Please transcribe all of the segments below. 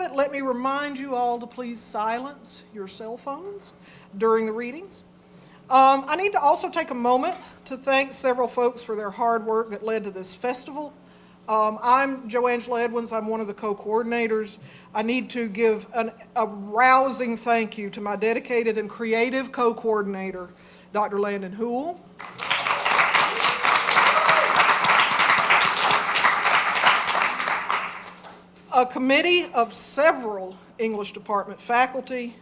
habit, let me remind you all to please silence your cell phones during the readings. I need to also take a moment to thank several folks for their hard work that led to this festival. I'm JoAngela Edwins. I'm one of the co-coordinators. I need to give a rousing thank you to my dedicated and creative co-coordinator, Dr. Landon Houle. A committee of several English department faculty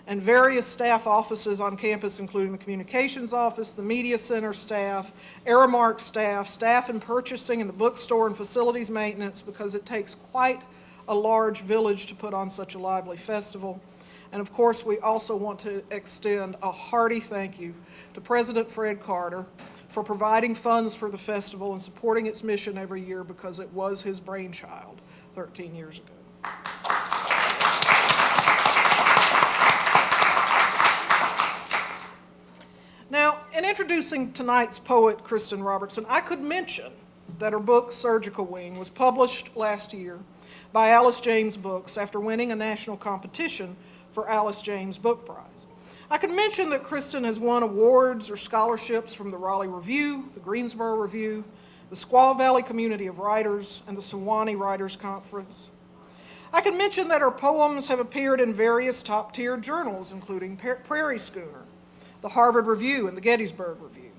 and various staff offices on campus, including the communications office, the media center staff, Aramark staff, staff in purchasing and the bookstore and facilities maintenance, because it takes quite a large village to put on such a lively festival. And of course, we also want to extend a hearty thank you to President Fred Carter for providing funds for the festival and supporting its mission every year, because it was his brainchild 13 years ago. Now, in introducing tonight's poet, Kristen Robertson, I could mention that her book, Surgical Wing, was published last year by Alice James Books after winning a national competition for Alice James Book Prize. I could mention that Kristin has won awards or scholarships from the Raleigh Review, the Greensboro Review, the Squaw Valley Community of Writers, and the Sewanee Writers Conference. I can mention that her poems have appeared in various top-tier journals, including Prairie Schooner, the Harvard Review, and the Gettysburg Review.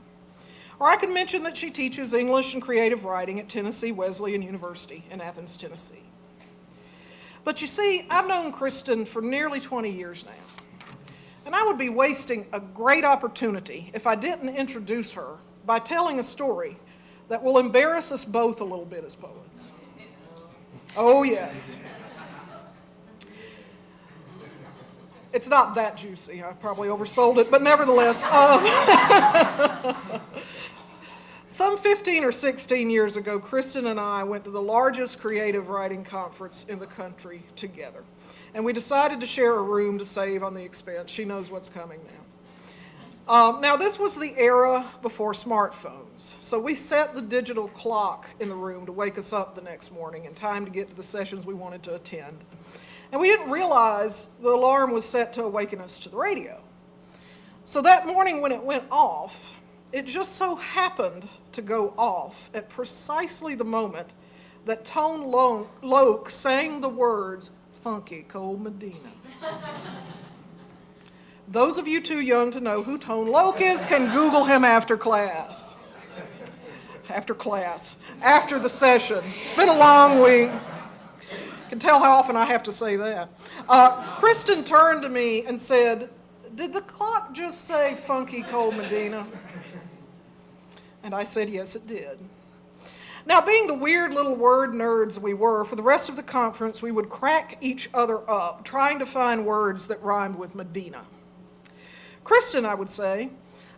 Or I can mention that she teaches English and creative writing at Tennessee Wesleyan University in Athens, Tennessee. But you see, I've known Kristin for nearly 20 years now, and I would be wasting a great opportunity if I didn't introduce her by telling a story that will embarrass us both a little bit as poets. Oh, yes. It's not that juicy. I probably oversold it, but nevertheless. Some 15 or 16 years ago, Kristin and I went to the largest creative writing conference in the country together. And we decided to share a room to save on the expense. She knows what's coming now. Now, this was the era before smartphones, so we set the digital clock in the room to wake us up the next morning in time to get to the sessions we wanted to attend. And we didn't realize the alarm was set to awaken us to the radio. So that morning when it went off, it just so happened to go off at precisely the moment that Tone Loc sang the words, "Funky Cold Medina." Those of you too young to know who Tone Loc is can Google him after class. After the session. It's been a long week. You can tell how often I have to say that. Kristin turned to me and said, "Did the clock just say Funky Cold Medina?" And I said, yes, it did. Now, being the weird little word nerds we were, for the rest of the conference, we would crack each other up, trying to find words that rhymed with Medina. Kristin, I would say,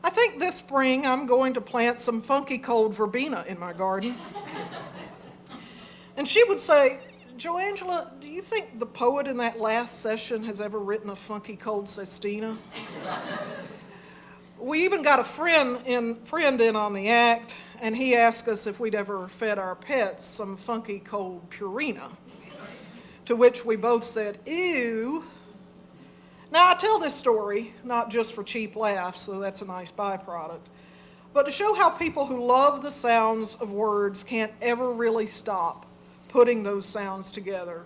"I think this spring I'm going to plant some funky cold verbena in my garden." And she would say, "JoAngela, do you think the poet in that last session has ever written a funky cold sestina?" We even got a friend in on the act, and he asked us if we'd ever fed our pets some funky cold Purina, to which we both said, "Ew." Now, I tell this story not just for cheap laughs, so that's a nice byproduct, but to show how people who love the sounds of words can't ever really stop putting those sounds together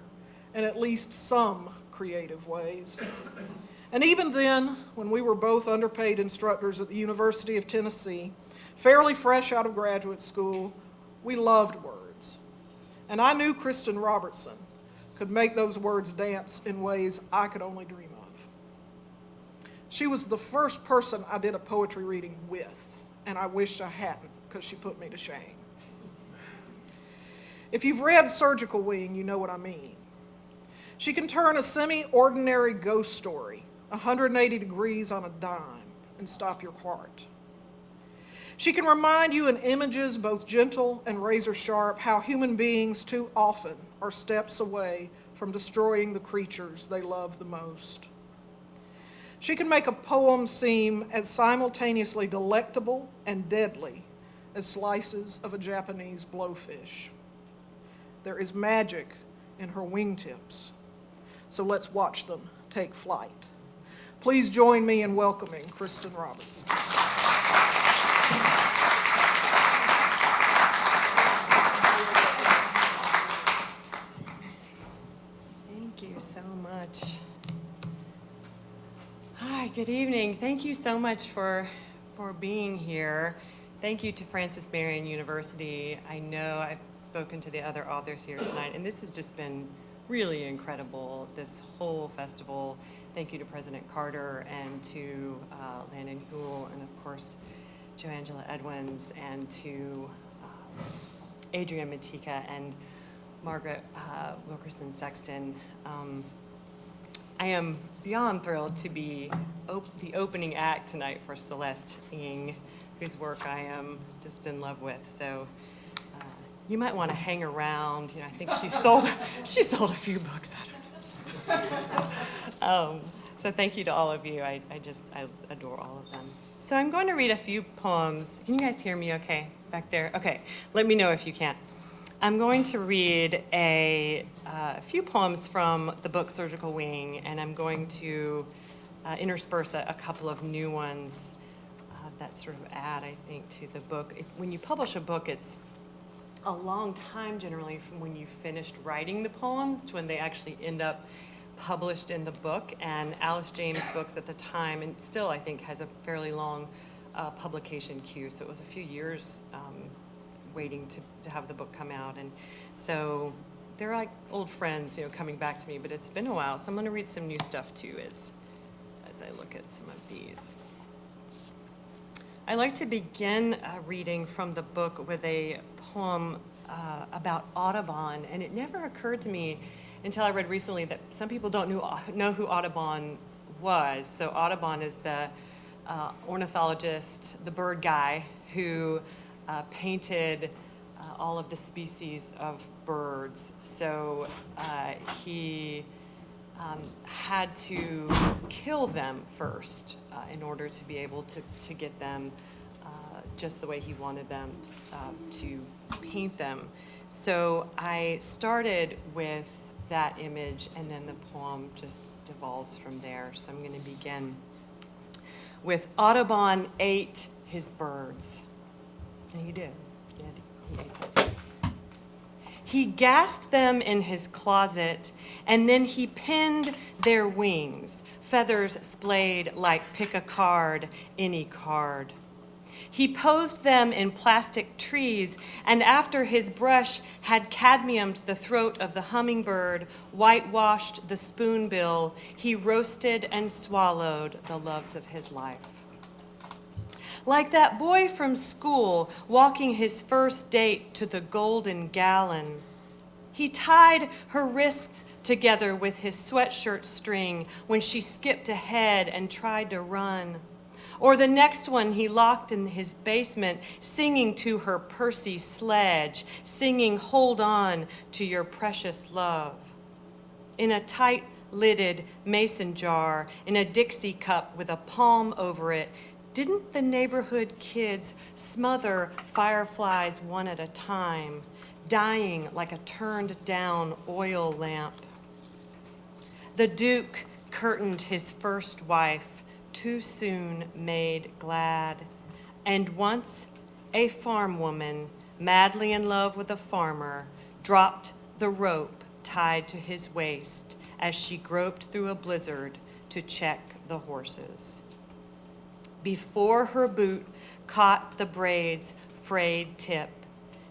in at least some creative ways. And even then, when we were both underpaid instructors at the University of Tennessee, fairly fresh out of graduate school, we loved words. And I knew Kristen Robertson could make those words dance in ways I could only dream of. She was the first person I did a poetry reading with, and I wished I hadn't, because she put me to shame. If you've read Surgical Wing, you know what I mean. She can turn a semi-ordinary ghost story 180 degrees on a dime and stop your heart. She can remind you in images both gentle and razor sharp how human beings too often are steps away from destroying the creatures they love the most. She can make a poem seem as simultaneously delectable and deadly as slices of a Japanese blowfish. There is magic in her wingtips. so let's watch them take flight. Please join me in welcoming Kristen Robertson. Thank you so much. Hi, good evening. Thank you so much for being here. Thank you to Marion University. I know I've spoken to the other authors here tonight, and this has just been really incredible, this whole festival. Thank you to President Carter and to Landon Huell, and of course, Joangela Edwins, and to Adrian Matika and Margaret Wilkerson Sexton. I am beyond thrilled to be the opening act tonight for Celeste Ng, whose work I am just in love with. So you might want to hang around. You know, I think she sold a few books out of it. So thank you to all of you. I adore all of them. So I'm going to read a few poems. Can you guys hear me okay back there? Okay, let me know if you can't. I'm going to read a few poems from the book Surgical Wing, and I'm going to intersperse a couple of new ones that sort of add, I think, to the book. When you publish a book, it's a long time generally from when you finished writing the poems to when they actually end up published in the book. And Alice James Books at the time, and still I think, has a fairly long publication queue. So it was a few years waiting to have the book come out. And so they're like old friends, you know, coming back to me, but it's been a while. So I'm going to read some new stuff too as I look at some of these. I like to begin reading from the book with a poem about Audubon, and it never occurred to me until I read recently that some people don't know who Audubon was. So Audubon is the ornithologist, the bird guy, who painted all of the species of birds. So he had to kill them first in order to be able to get them just the way he wanted them to paint them. So I started with that image, and then the poem just devolves from there. So I'm going to begin with Audubon ate his birds. And he did. He ate them. He gassed them in his closet, and then he pinned their wings, feathers splayed like pick a card, any card. He posed them in plastic trees, and after his brush had cadmiumed the throat of the hummingbird, whitewashed the spoonbill, he roasted and swallowed the loves of his life. Like that boy from school walking his first date to the Golden Gallon. He tied her wrists together with his sweatshirt string when she skipped ahead and tried to run. Or the next one he locked in his basement, singing to her Percy sledge, singing "Hold on to your precious love." In a tight-lidded mason jar, in a Dixie cup with a palm over it, didn't the neighborhood kids smother fireflies one at a time, dying like a turned-down oil lamp? The Duke curtained his first wife, too soon made glad, and once a farm woman, madly in love with a farmer, dropped the rope tied to his waist as she groped through a blizzard to check the horses. Before her boot caught the braid's frayed tip,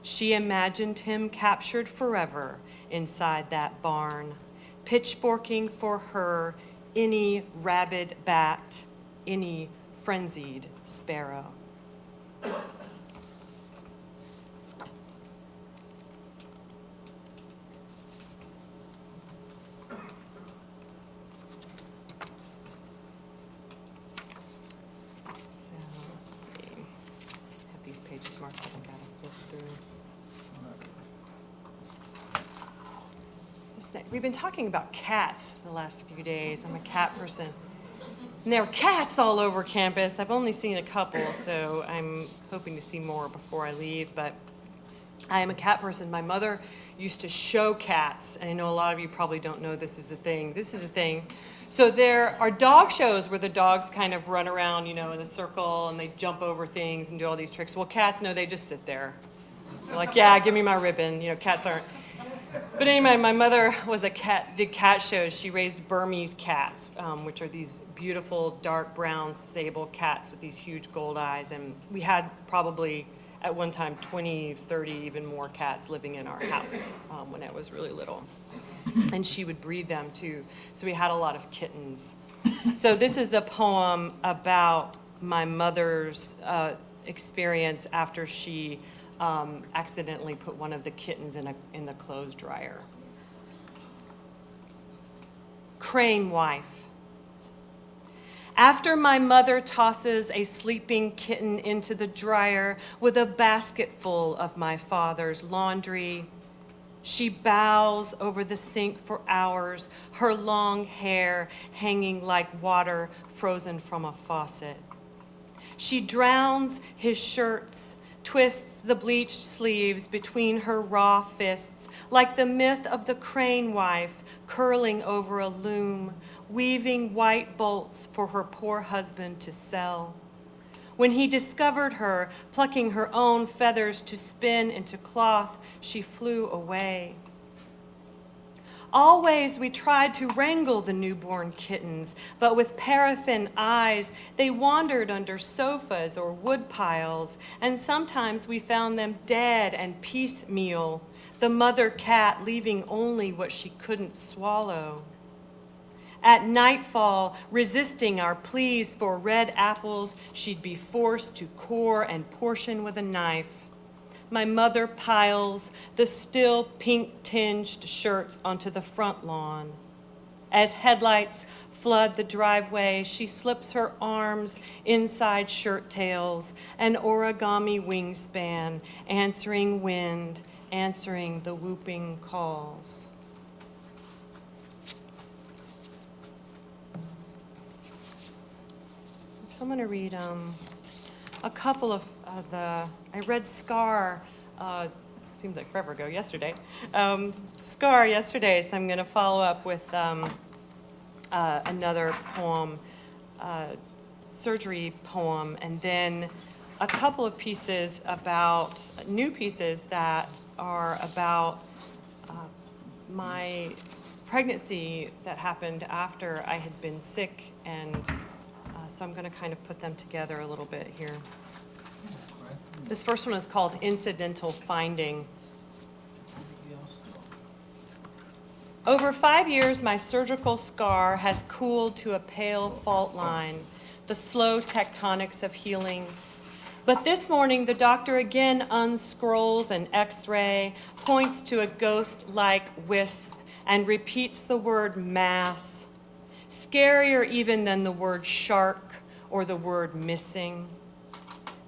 she imagined him captured forever inside that barn, pitchforking for her any rabid bat, any frenzied sparrow. Pages marked up and got to flip through. We've been talking about cats the last few days. I'm a cat person. And there are cats all over campus. I've only seen a couple, so I'm hoping to see more before I leave. But I am a cat person. My mother used to show cats, and I know a lot of you probably don't know this is a thing. This is a thing. So there are dog shows where the dogs kind of run around, in a circle, and they jump over things and do all these tricks. Well, cats, no, they just sit there. They're like, yeah, give me my ribbon. Cats aren't. But anyway, my mother did cat shows. She raised Burmese cats, which are these beautiful dark brown sable cats with these huge gold eyes. And we had probably at one time 20, 30, even more cats living in our house when I was really little. And she would breed them too. So we had a lot of kittens. So this is a poem about my mother's experience after she accidentally put one of the kittens in the clothes dryer. Crane wife. After my mother tosses a sleeping kitten into the dryer with a basketful of my father's laundry, she bows over the sink for hours, her long hair hanging like water frozen from a faucet. She drowns his shirts, twists the bleached sleeves between her raw fists, like the myth of the crane wife curling over a loom, weaving white bolts for her poor husband to sell. When he discovered her, plucking her own feathers to spin into cloth, she flew away. Always we tried to wrangle the newborn kittens, but with paraffin eyes, they wandered under sofas or wood piles, and sometimes we found them dead and piecemeal, the mother cat leaving only what she couldn't swallow. At nightfall, resisting our pleas for red apples, she'd be forced to core and portion with a knife. My mother piles the still pink-tinged shirts onto the front lawn. As headlights flood the driveway, she slips her arms inside shirt tails, an origami wingspan, answering wind, answering the whooping calls. So I'm going to read a couple of I read Scar, seems like forever ago, yesterday. Scar yesterday, so I'm going to follow up with another poem, surgery poem, and then a couple of pieces about, new pieces that are about my pregnancy that happened after I had been sick, and so I'm going to kind of put them together a little bit here. This first one is called Incidental Finding. Over 5 years, my surgical scar has cooled to a pale fault line, the slow tectonics of healing. But this morning, the doctor again unscrolls an X-ray, points to a ghost-like wisp, and repeats the word mass, scarier even than the word shark or the word missing,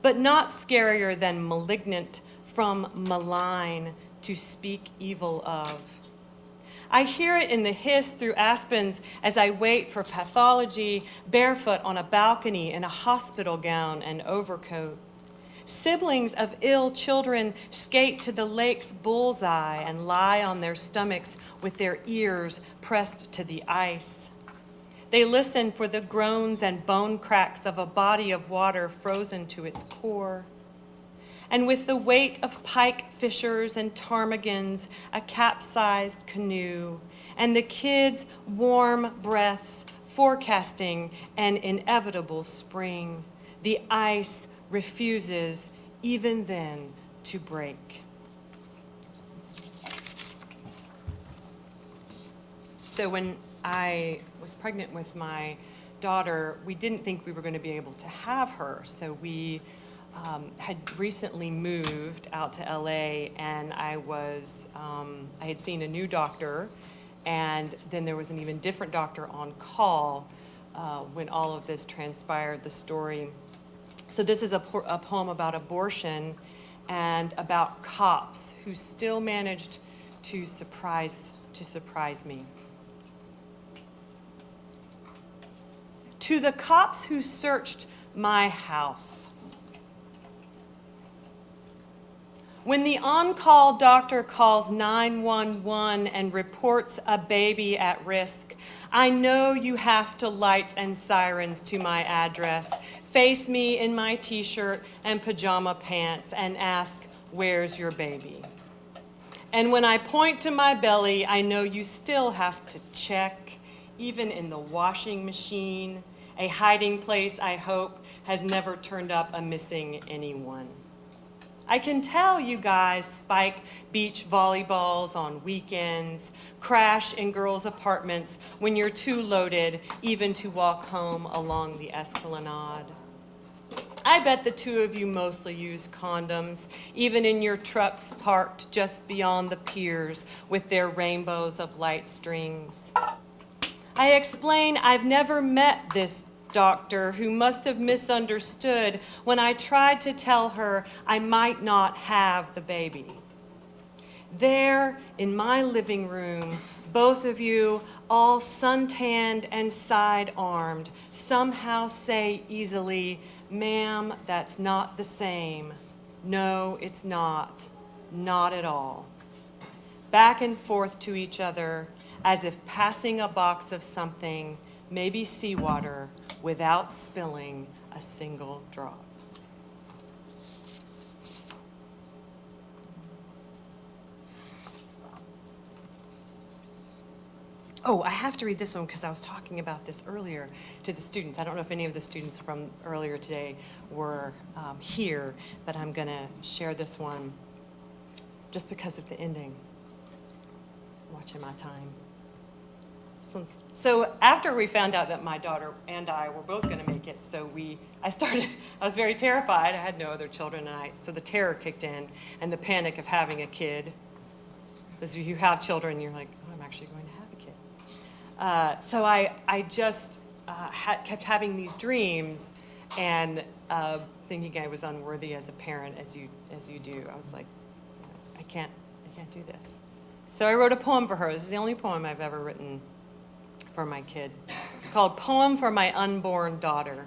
but not scarier than malignant, from malign, to speak evil of. I hear it in the hiss through aspens as I wait for pathology, barefoot on a balcony in a hospital gown and overcoat. Siblings of ill children skate to the lake's bullseye and lie on their stomachs with their ears pressed to the ice. They listen for the groans and bone cracks of a body of water frozen to its core. And with the weight of pike fishers and ptarmigans, a capsized canoe, and the kids' warm breaths forecasting an inevitable spring, the ice refuses even then to break. So when I was pregnant with my daughter, we didn't think we were going to be able to have her. So we had recently moved out to LA, and I had seen a new doctor, and then there was an even different doctor on call when all of this transpired, the story. So this is a poem about abortion and about cops who still managed to surprise me. To the cops who searched my house, When the on-call doctor calls 911 and reports a baby at risk, I know you have to lights and sirens to my address, face me in my t-shirt and pajama pants and ask, "Where's your baby?" And when I point to my belly, I know you still have to check, even in the washing machine, a hiding place I hope has never turned up a missing anyone. I can tell you guys spike beach volleyballs on weekends, crash in girls' apartments when you're too loaded even to walk home along the Esplanade. I bet the two of you mostly use condoms, even in your trucks parked just beyond the piers with their rainbows of light strings. I explain I've never met this doctor who must have misunderstood when I tried to tell her I might not have the baby. There, in my living room, both of you, all suntanned and side-armed, somehow say easily, "Ma'am, that's not the same. No, it's not. Not at all." Back and forth to each other, as if passing a box of something, maybe seawater, without spilling a single drop. Oh, I have to read this one because I was talking about this earlier to the students. I don't know if any of the students from earlier today were here, but I'm going to share this one just because of the ending. Watching my time. So after we found out that my daughter and I were both going to make it, I was very terrified. I had no other children, so the terror kicked in and the panic of having a kid. Because if you have children, you're like, oh, I'm actually going to have a kid. So I just kept having these dreams and thinking I was unworthy as a parent, as you do. I was like, I can't do this. So I wrote a poem for her. This is the only poem I've ever written for my kid. It's called Poem for My Unborn Daughter.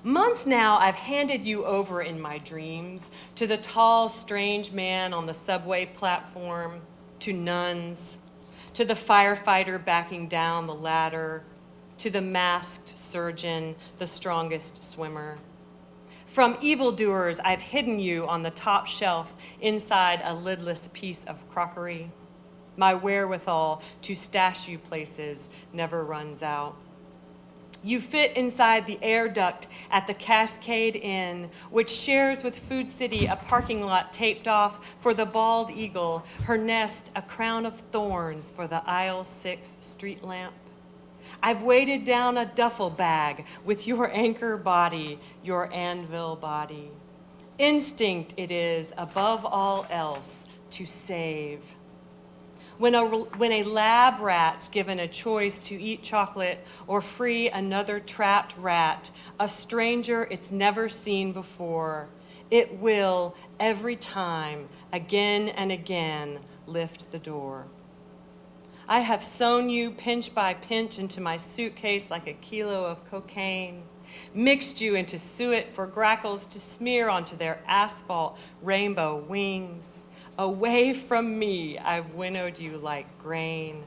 Months now I've handed you over in my dreams to the tall, strange man on the subway platform, to nuns, to the firefighter backing down the ladder, to the masked surgeon, the strongest swimmer. From evildoers, I've hidden you on the top shelf inside a lidless piece of crockery. My wherewithal to stash you places never runs out. You fit inside the air duct at the Cascade Inn, which shares with Food City a parking lot taped off for the bald eagle, her nest a crown of thorns for the aisle 6 street lamp. I've weighted down a duffel bag with your anchor body, your anvil body. Instinct it is, above all else, to save. When a lab rat's given a choice to eat chocolate or free another trapped rat, a stranger it's never seen before, it will, every time, again and again, lift the door. I have sewn you pinch by pinch into my suitcase like a kilo of cocaine, mixed you into suet for grackles to smear onto their asphalt rainbow wings. Away from me, I've winnowed you like grain.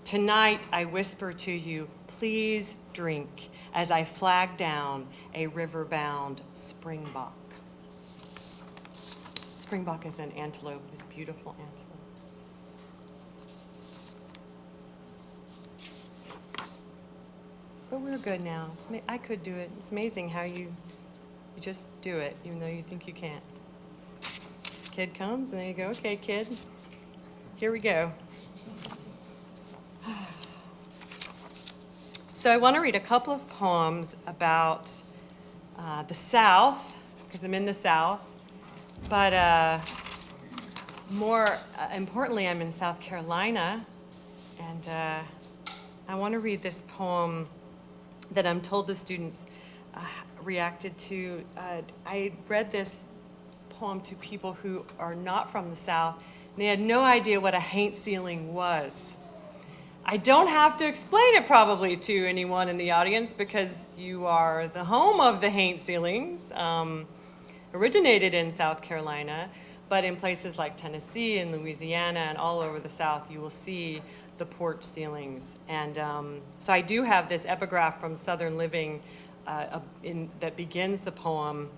Tonight, I whisper to you, please drink, as I flag down a river-bound springbok. Springbok is an antelope, this beautiful antelope. But we're good now. I could do it. It's amazing how you just do it, even though you think you can't. Kid comes, and then you go, okay, kid, here we go. So I want to read a couple of poems about the South, because I'm in the South, but more importantly, I'm in South Carolina, and I want to read this poem that I'm told the students reacted to. I read this poem to people who are not from the South, and they had no idea what a haint ceiling was. I don't have to explain it probably to anyone in the audience because you are the home of the haint ceilings. originated in South Carolina, but in places like Tennessee and Louisiana and all over the South, you will see the porch ceilings. And so I do have this epigraph from Southern Living that begins the poem,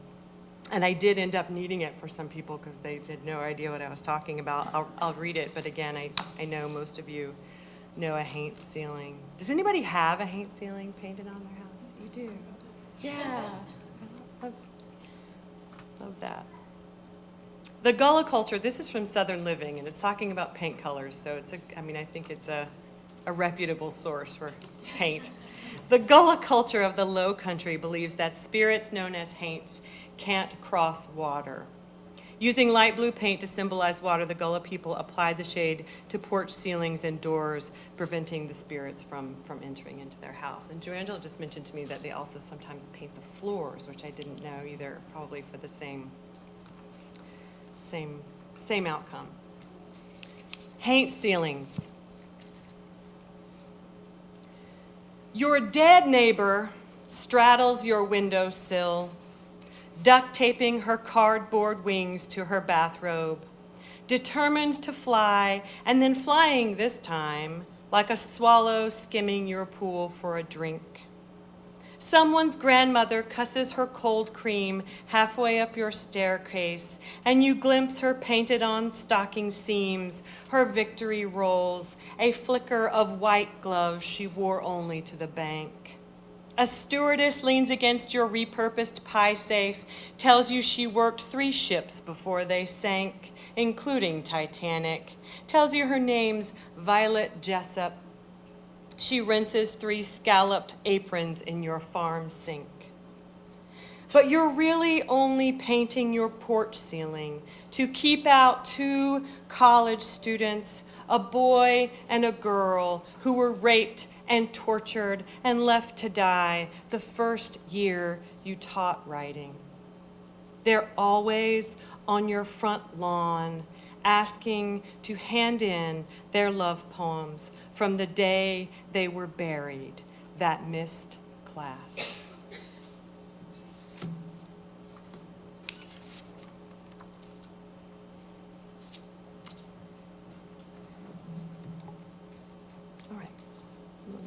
and I did end up needing it for some people because they had no idea what I was talking about. I'll read it, but again, I know most of you know a haint ceiling. Does anybody have a haint ceiling painted on their house? You do? Yeah. Love that. The gulliculture, this is from Southern Living, and it's talking about paint colors, so I think it's a reputable source for paint. The gulliculture of the Low Country believes that spirits known as haints can't cross water. Using light blue paint to symbolize water, the Gullah people apply the shade to porch ceilings and doors, preventing the spirits from entering into their house. And Joangela just mentioned to me that they also sometimes paint the floors, which I didn't know either, probably for the same outcome. Haint ceilings. Your dead neighbor straddles your windowsill, duct taping her cardboard wings to her bathrobe, determined to fly, and then flying this time like a swallow skimming your pool for a drink. Someone's grandmother cusses her cold cream halfway up your staircase, and you glimpse her painted on stocking seams, her victory rolls, a flicker of white gloves she wore only to the bank. A stewardess leans against your repurposed pie safe, tells you she worked 3 ships before they sank, including Titanic, tells you her name's Violet Jessup. She rinses 3 scalloped aprons in your farm sink. But you're really only painting your porch ceiling to keep out 2 college students, a boy and a girl, who were raped and tortured and left to die the first year you taught writing. They're always on your front lawn, asking to hand in their love poems from the day they were buried, that missed class. All right, I'm going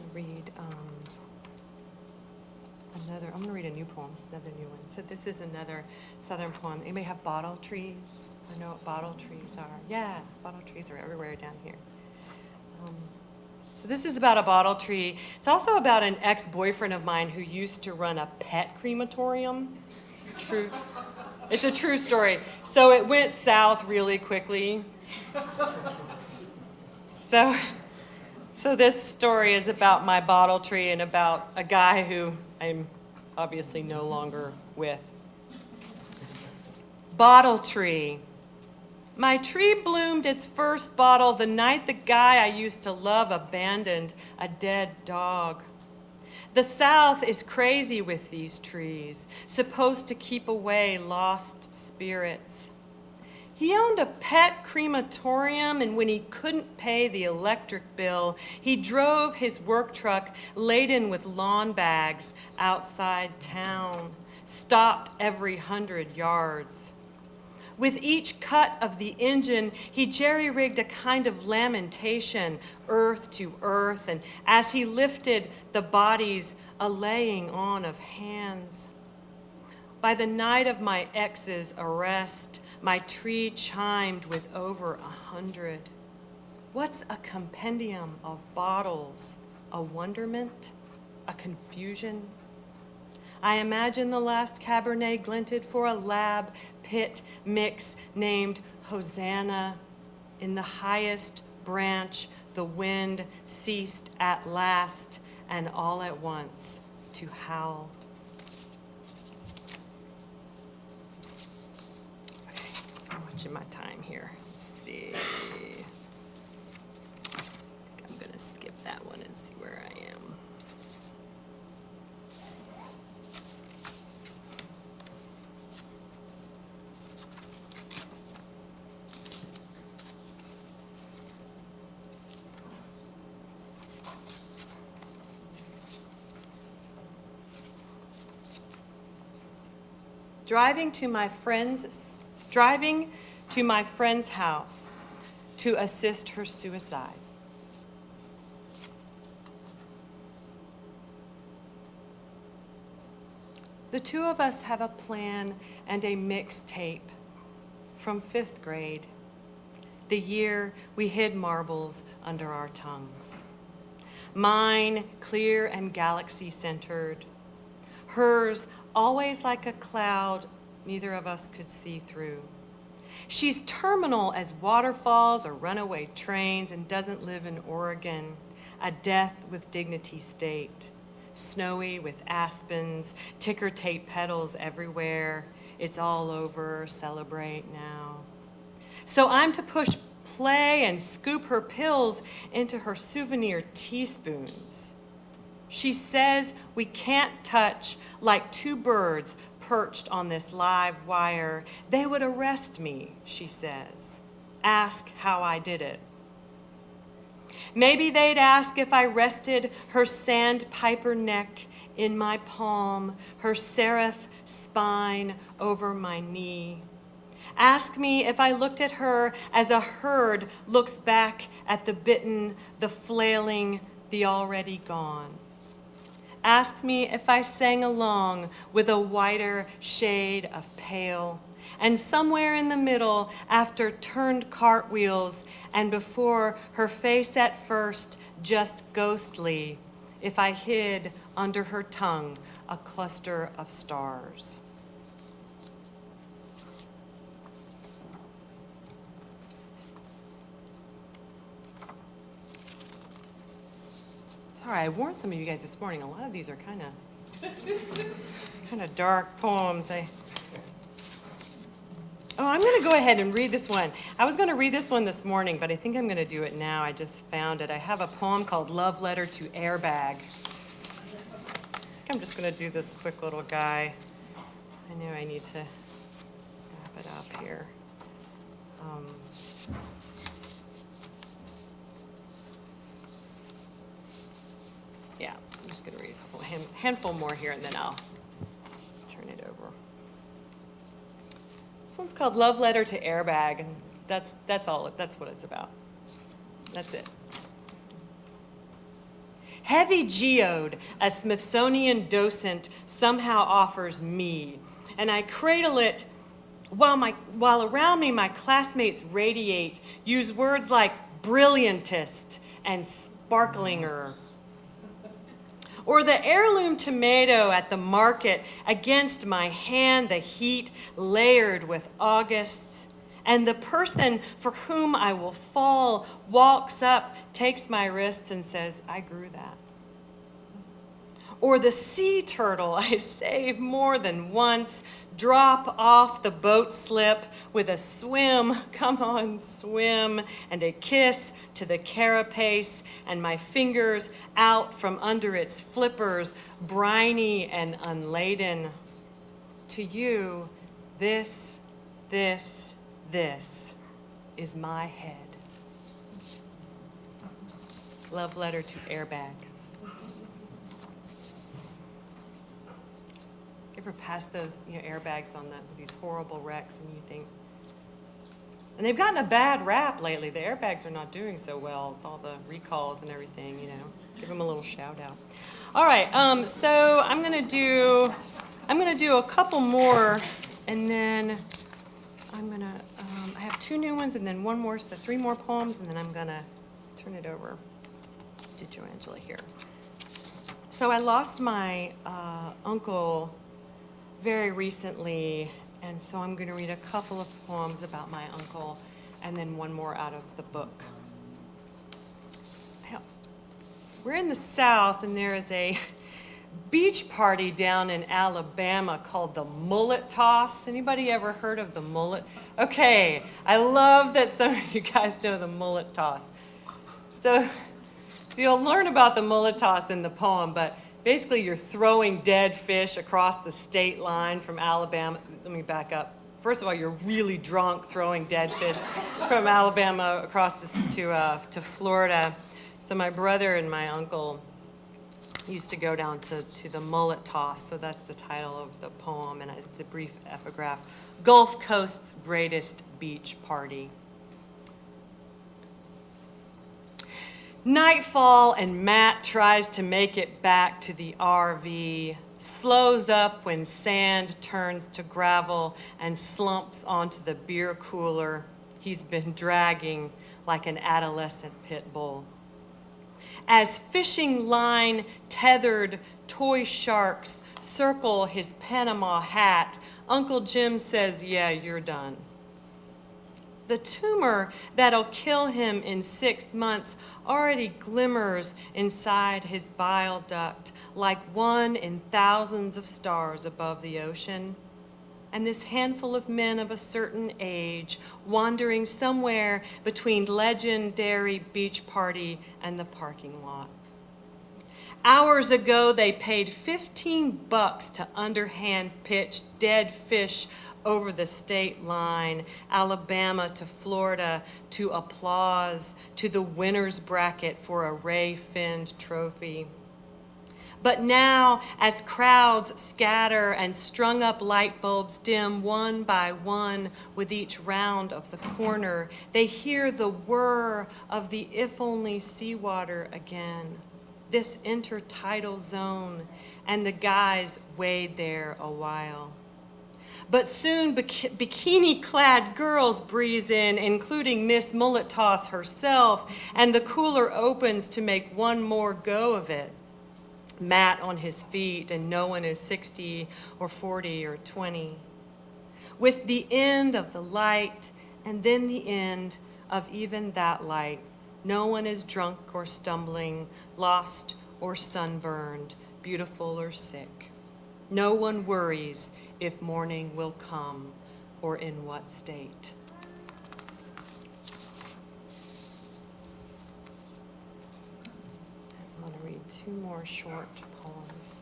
to read a new poem, another new one. So this is another Southern poem. Anybody have bottle trees? I know what bottle trees are. Yeah, bottle trees are everywhere down here. So this is about a bottle tree. It's also about an ex-boyfriend of mine who used to run a pet crematorium. True. It's a true story. So it went south really quickly. So this story is about my bottle tree and about a guy who I'm obviously no longer with. Bottle tree. My tree bloomed its first bottle the night the guy I used to love abandoned a dead dog. The South is crazy with these trees, supposed to keep away lost spirits. He owned a pet crematorium, and when he couldn't pay the electric bill, he drove his work truck laden with lawn bags outside town, stopped every 100 yards. With each cut of the engine, he jerry-rigged a kind of lamentation, earth to earth, and as he lifted the bodies, a laying on of hands. By the night of my ex's arrest, my tree chimed with over 100. What's a compendium of bottles? A wonderment? A confusion? I imagine the last Cabernet glinted for a lab pit mix named Hosanna. In the highest branch, the wind ceased at last, and all at once to howl. Okay, I'm watching my time here. Let's see. I'm gonna skip that one and see where I am. driving to my friend's house to assist her suicide. The two of us have a plan and a mixtape from 5th grade, the year we hid marbles under our tongues. Mine clear and galaxy-centered, hers always like a cloud neither of us could see through. She's terminal as waterfalls or runaway trains and doesn't live in Oregon, a death with dignity state. Snowy with aspens, ticker tape petals everywhere. It's all over, celebrate now. So I'm to push play and scoop her pills into her souvenir teaspoons. She says we can't touch like two birds perched on this live wire. They would arrest me, she says. Ask how I did it. Maybe they'd ask if I rested her sandpiper neck in my palm, her seraph spine over my knee. Ask me if I looked at her as a herd looks back at the bitten, the flailing, the already gone. Ask me if I sang along with a whiter shade of pale. And somewhere in the middle, after turned cartwheels, and before her face at first just ghostly, if I hid under her tongue a cluster of stars. Sorry, I warned some of you guys this morning. A lot of these are kind of dark poems. I'm going to go ahead and read this one. I was going to read this one this morning, but I think I'm going to do it now. I just found it. I have a poem called Love Letter to Airbag. I think I'm just going to do this quick little guy. I know I need to wrap it up here. Yeah, I'm just going to read a handful more here, and then I'll turn it over. This one's called Love Letter to Airbag, and that's all. That's what it's about. That's it. Heavy geode, a Smithsonian docent somehow offers me, and I cradle it while around me my classmates radiate, use words like brilliantist and sparklinger. Or the heirloom tomato at the market against my hand, the heat layered with Augusts. And the person for whom I will fall walks up, takes my wrists and says, I grew that. Or the sea turtle I save more than once, drop off the boat slip with a swim, come on, swim, and a kiss to the carapace, and my fingers out from under its flippers, briny and unladen. To you, this is my head. Love Letter to Airbag. Ever pass those airbags on these horrible wrecks, and you think, and they've gotten a bad rap lately. The airbags are not doing so well with all the recalls and everything. Give them a little shout out. All right, so I'm gonna do a couple more, and then I have two new ones, and then one more, so 3 more poems, and then I'm gonna turn it over to Joangela here. So I lost my uncle very recently, and so I'm going to read a couple of poems about my uncle and then one more out of the book. We're in the South, and there is a beach party down in Alabama called the Mullet Toss. Anybody ever heard of the mullet? Okay, I love that some of you guys know the Mullet Toss. So you'll learn about the Mullet Toss in the poem, but basically, you're throwing dead fish across the state line from Alabama. Let me back up. First of all, you're really drunk throwing dead fish from Alabama across to Florida. So my brother and my uncle used to go down to the Mullet Toss, so that's the title of the poem, and the brief epigraph. Gulf Coast's greatest beach party. Nightfall, and Matt tries to make it back to the RV, slows up when sand turns to gravel and slumps onto the beer cooler he's been dragging like an adolescent pit bull. As fishing line tethered toy sharks circle his Panama hat, Uncle Jim says, "Yeah, you're done." The tumor that'll kill him in 6 months already glimmers inside his bile duct like one in thousands of stars above the ocean. And this handful of men of a certain age wandering somewhere between legendary beach party and the parking lot. Hours ago, they paid $15 to underhand pitch dead fish over the state line, Alabama to Florida, to applause, to the winner's bracket for a ray-finned trophy. But now, as crowds scatter and strung-up light bulbs dim one by one with each round of the corner, they hear the whir of the if-only seawater again, this intertidal zone, and the guys wade there a while. But soon bikini-clad girls breeze in, including Miss Mullet Toss herself, and the cooler opens to make one more go of it. Matt on his feet, and no one is 60 or 40 or 20. With the end of the light, and then the end of even that light, no one is drunk or stumbling, lost or sunburned, beautiful or sick. No one worries if morning will come or in what state. I'm going to read 2 more short poems.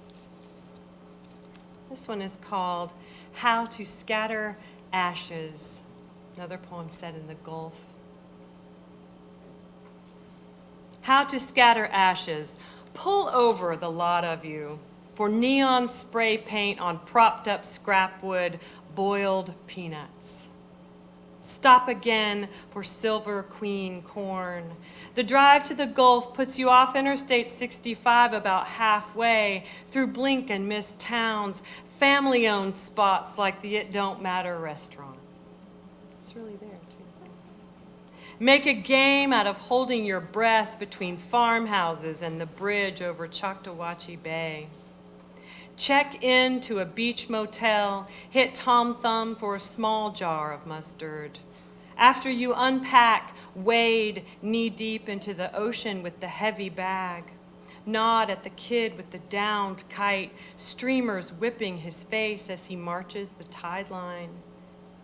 This one is called How to Scatter Ashes, another poem set in the Gulf. How to scatter ashes. Pull over, the lot of you, for neon spray paint on propped up scrap wood, boiled peanuts. Stop again for Silver Queen corn. The drive to the Gulf puts you off Interstate 65 about halfway through blink and miss towns, family-owned spots like the It Don't Matter restaurant. It's really there, too. Make a game out of holding your breath between farmhouses and the bridge over Choctawhatchee Bay. Check in to a beach motel, hit Tom Thumb for a small jar of mustard. After you unpack, wade knee-deep into the ocean with the heavy bag. Nod at the kid with the downed kite, streamers whipping his face as he marches the tide line.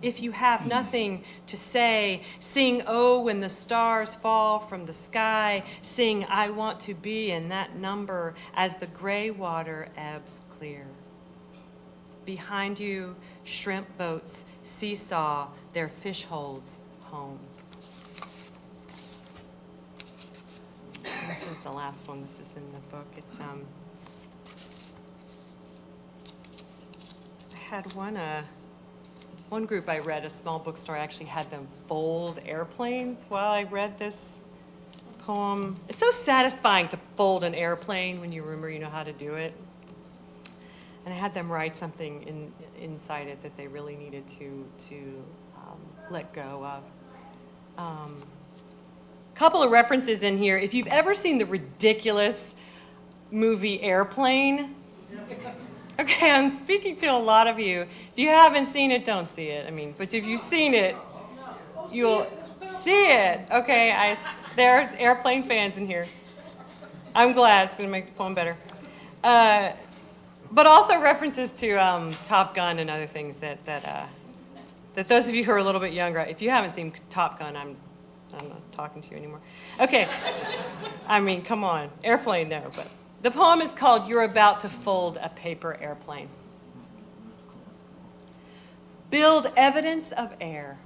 If you have nothing to say, sing "Oh, when the stars fall from the sky," sing "I want to be in that number" as the gray water ebbs clear. Behind you, shrimp boats seesaw their fish holds home. This is the last one. This is in the book. It's I had one group I read, a small bookstore, actually had them fold airplanes while I read this poem. It's so satisfying to fold an airplane when you remember you know how to do it. And I had them write something inside it that they really needed to let go of. Couple of references in here. If you've ever seen the ridiculous movie Airplane, okay, I'm speaking to a lot of you. If you haven't seen it, don't see it. But if you've seen it, you'll see it. Okay, there are airplane fans in here. I'm glad. It's going to make the poem better. But also references to Top Gun and other things that those of you who are a little bit younger, if you haven't seen Top Gun, I'm not talking to you anymore. Okay, come on. Airplane, no, but. The poem is called You're About to Fold a Paper Airplane. Build evidence of air.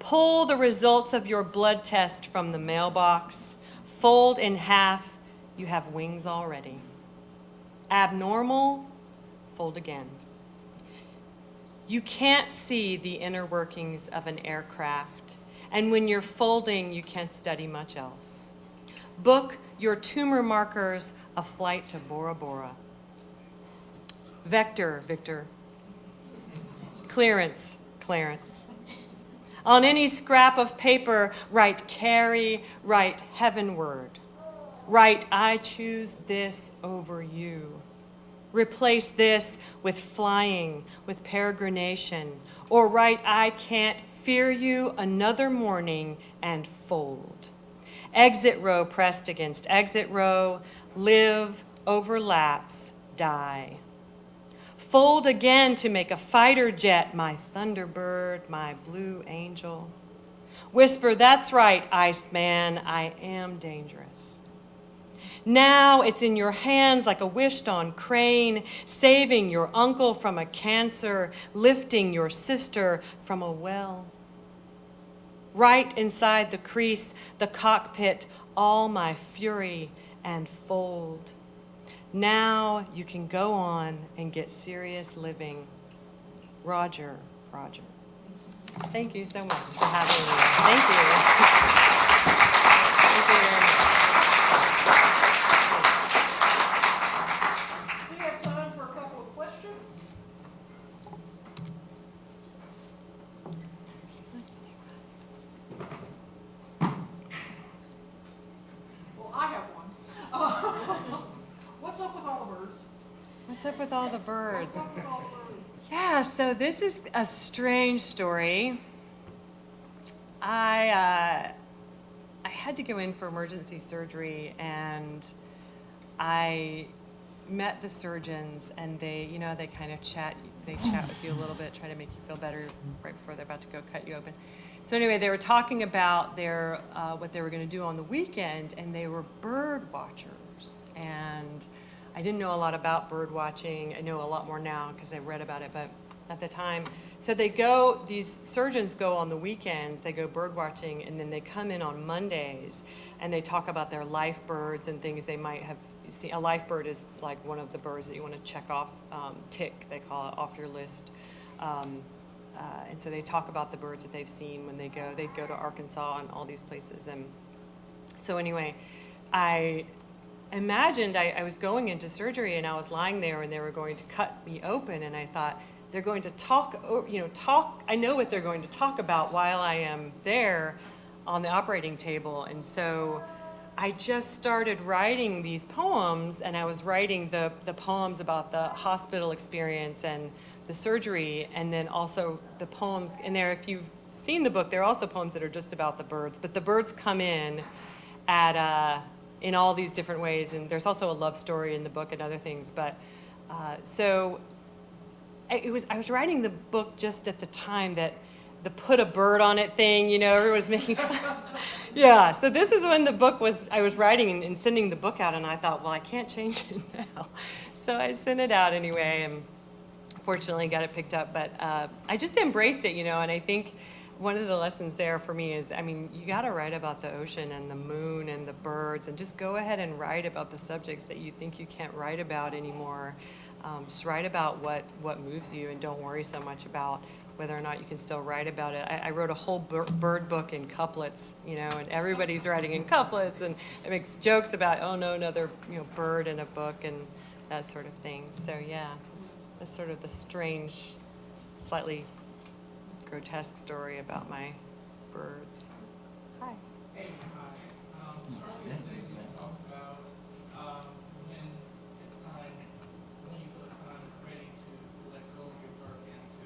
Pull the results of your blood test from the mailbox. Fold in half. You have wings already. Abnormal, fold again. You can't see the inner workings of an aircraft, and when you're folding, you can't study much else. Book your tumor markers a flight to Bora Bora. Vector, Victor. Clearance, Clarence. On any scrap of paper, write carry, write heavenward. Write I choose this over you. Replace this with flying, with peregrination. Or write I can't fear you another morning and fold. Exit row pressed against exit row, live, overlaps, die. Fold again to make a fighter jet, my thunderbird, my blue angel. Whisper, that's right, Iceman, I am dangerous. Now it's in your hands like a wished-on crane, saving your uncle from a cancer, lifting your sister from a well. Right inside the crease, the cockpit, all my fury and fold. Now you can go on and get serious living. Roger, Roger. Thank you so much for having me. Thank you. Thank you very much. We have time for a couple of questions. Well, I have one. What's up with all the birds? What's up with all the birds? What's up with all the birds? Yeah, so this is a strange story. I had to go in for emergency surgery, and I met the surgeons, and they kind of chat with you a little bit, try to make you feel better right before they're about to go cut you open. So anyway, they were talking about their what they were going to do on the weekend, and they were bird watchers. And I didn't know a lot about bird watching. I know a lot more now because I read about it, but at the time. So these surgeons go on the weekends, they go bird watching, and then they come in on Mondays, and they talk about their life birds and things they might have seen. A life bird is like one of the birds that you want to check off, tick, they call it, off your list. And so they talk about the birds that they've seen when they go. They'd go to Arkansas and all these places. And so anyway, I imagined I was going into surgery, and I was lying there, and they were going to cut me open, and I thought, they're going to talk, I know what they're going to talk about while I am there on the operating table. And so I just started writing these poems, and I was writing the poems about the hospital experience and the surgery, and then also the poems in there. If you've seen the book, there are also poems that are just about the birds, but the birds come in in all these different ways, and there's also a love story in the book and other things. But so I was writing the book just at the time that the put a bird on it thing, everyone was making fun. Yeah, so this is when I was writing and sending the book out, and I thought, well, I can't change it now. So I sent it out anyway, and fortunately got it picked up. But I just embraced it, and I think one of the lessons there for me is, you got to write about the ocean and the moon and the birds, and just go ahead and write about the subjects that you think you can't write about anymore. Just write about what moves you, and don't worry so much about whether or not you can still write about it. I wrote a whole bird book in couplets, and everybody's writing in couplets, and it makes jokes about, oh no, another bird in a book and that sort of thing. So yeah, it's sort of the strange, slightly grotesque story about my birds. Hi. Hey, hi. Earlier today you talked about when it's time, when you feel it's time ready to let go of your work and to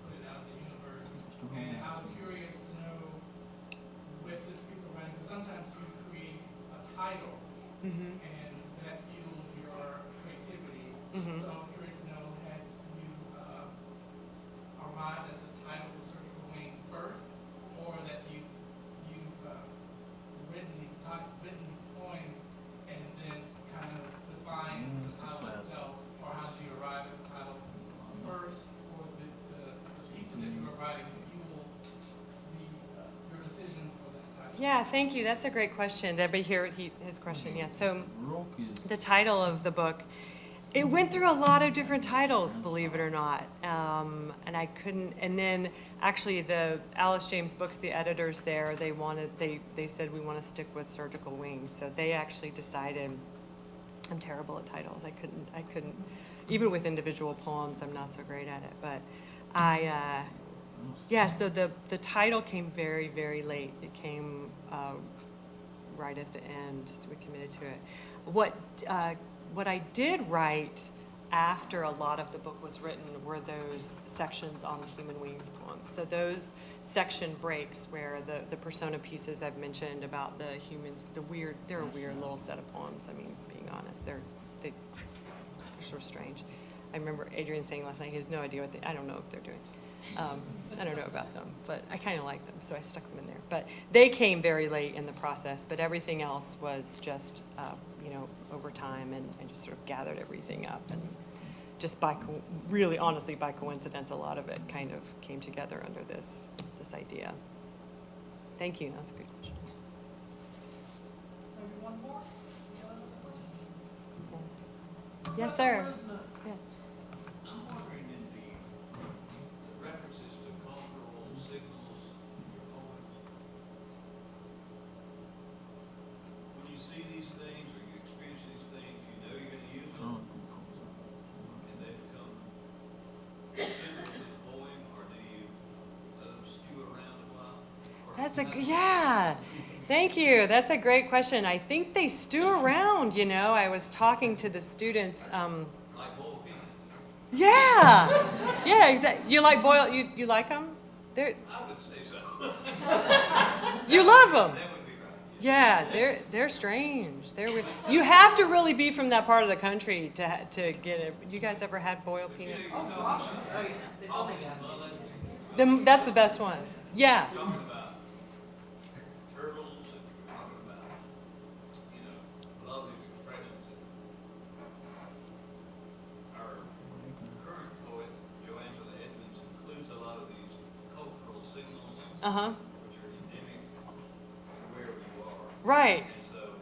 put it out in the universe. And I was curious to know, with this piece of writing, because sometimes you create a title and that fuels your creativity. So I was curious to know, had you arrived at the title of Surgical Wing first, or that you've written these poems and then kind of defined the title itself, or how did you arrive at the title first, or the pieces that you were writing fuel your decision for that title? Yeah, thank you. That's a great question. Did everybody hear his question? Yeah. So the title of the book, It went through a lot of different titles, believe it or not. And I couldn't, and then actually the Alice James Books, the editors there, they said we want to stick with Surgical Wings. So they actually decided, I'm terrible at titles. I couldn't, even with individual poems, I'm not so great at it. But so the title came very, very late. It came right at the end. We committed to it. What I did write after a lot of the book was written were those sections on the Human Wings poem. So those section breaks where the persona pieces I've mentioned about the humans, they're a weird little set of poems. I mean, being honest, they're sort of strange. I remember Adrian saying last night he has no idea I don't know what they're doing. I don't know about them, but I kind of like them, so I stuck them in there. But they came very late in the process, but everything else was just, over time and just sort of gathered everything up. And just really honestly, by coincidence, a lot of it kind of came together under this idea. Thank you, that's a good question. Maybe one more? Yes, sir. President. Yes. I'm wondering in the references to cultural signals in your poems, when you see these things or you experience these things, you know you're going to use them, and they become symbols in the poem, or do you let them stew around a while? Thank you. That's a great question. I think they stew around, I was talking to the students. Like boiled peanuts? Yeah, exactly. You like boiled, you like them? I would say so. You love them? That would be right. Yeah, they're strange. They're weird. You have to really be from that part of the country to get it. You guys ever had boiled peanuts? Oh, gosh. That's the best ones. Yeah. Talking about turtles and talking about, a lot of these expressions. Our current poet, Joangela Edmonds, includes a lot of these cultural signals, Uh-huh. which are endemic to wherever you are. Right. And so,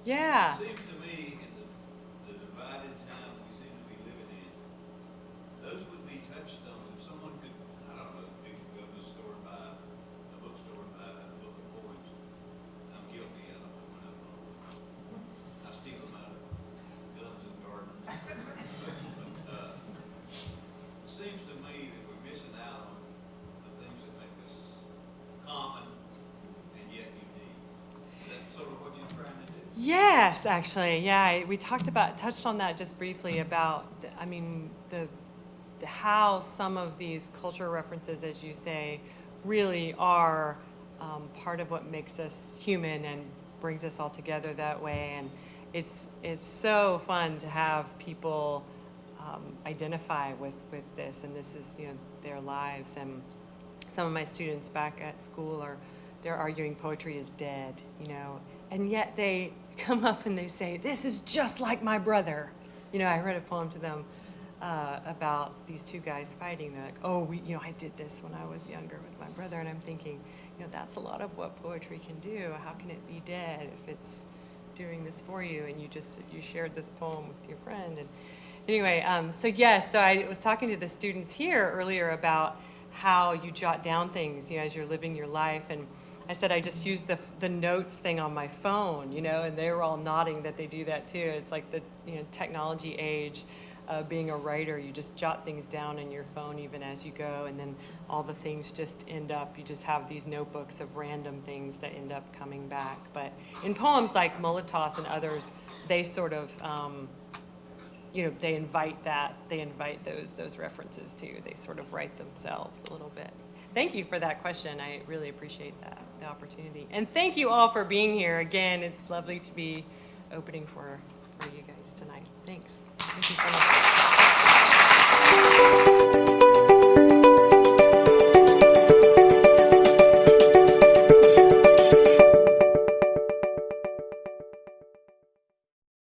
Yeah. it seems to me, in the divided town we seem to be living in, those would be touchstones. If someone could, I don't know, people go to the store and buy, a bookstore and buy a book of poems. I'm guilty, I don't know when I'm home. I steal them out of guns and gardens. But, it seems to me that we're missing out on the things that make us common and yet unique. Is that sort of what you're trying to do? Yes, actually, yeah. We touched on that just briefly about, how some of these cultural references, as you say, really are part of what makes us human and brings us all together that way. And it's so fun to have people identify with this, and this is their lives. And some of my students back at school they're arguing poetry is dead, and yet they come up and they say, "This is just like my brother." I read a poem to them about these two guys fighting. They're like, "Oh, I did this when I was younger with my brother," and I'm thinking, that's a lot of what poetry can do. How can it be dead if it's doing this for you? And you shared this poem with your friend. And anyway, so I was talking to the students here earlier about how you jot down things, as you're living your life. And I said I just use the notes thing on my phone, and they were all nodding that they do that too. It's like the technology age. Being a writer, you just jot things down in your phone even as you go, and then all the things just end up, you just have these notebooks of random things that end up coming back. But in poems like Mullet Toss and others, they sort of, they invite those references too. They sort of write themselves a little bit. Thank you for that question. I really appreciate the opportunity. And thank you all for being here. Again, it's lovely to be opening for you guys tonight. Thanks. Thank you so much.